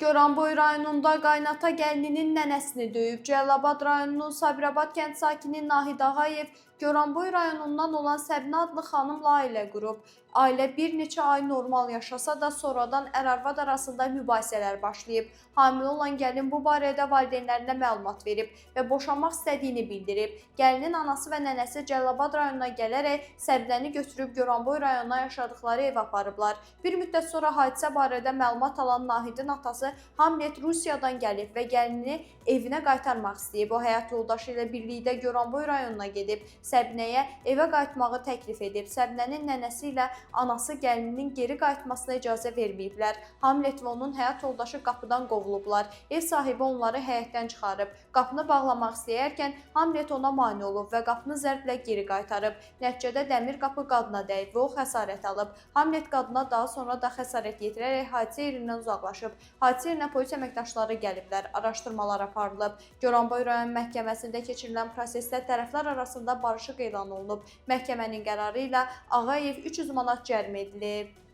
Goranboy rayonunda qaynata gəlininin nənəsini döyüb. Cəlilabad rayonunun Sabirabad kənd sakini Nahid Ağayev Goranboy rayonundan olan Səbinə adlı xanımla ailə qurub. Ailə bir neçə ay normal yaşasa da sonradan ər-arvad arasında mübahisələr başlayıb. Hamilə olan gəlin bu barədə valideynlərinə məlumat verib və boşanmaq istədiyini bildirib. Gəlinin anası və nənəsi Cəlilabad rayonuna gələrək Səbinəni götürüb Goranboy rayonuna yaşadıkları ev aparıblar. Bir müddət sonra hadisə barədə məlumat alan Nahidin atası Hamlet Rusiyadan gəlib və gəlinini evinə qaytarmaq istəyib. O həyat yoldaşı ilə birlikdə Goranboy rayonuna gedib. Səbinəyə evə qayıtmağı təklif edib. Səbinənin nənəsi ilə anası gəlininin geri qayıtmasına icazə verməyiblər. Hamlet və onun həyat yoldaşı qapıdan qovulublar. Ev sahibi onları həyətdən çıxarıb. Qapını bağlamaq istəyərkən Hamlet ona mane olub və qapını zərblə geri qaytarıb. Nəticədə dəmir qapı qadına dəyib və o xəsarət alıb. Hamlet qadına daha sonra da xəsarət yetirərək hadisə yerindən uzaqlaşıb. Hadisə yerinə polis əməkdaşları gəliblər. Araşdırmalar aparılıb. Goranboy rayon məhkəməsində keçirilən prosesdə tərəflər arasında barışıq elan olunub. Məhkəmənin qərarı ilə Ağayev 300 manat cərimə edilib.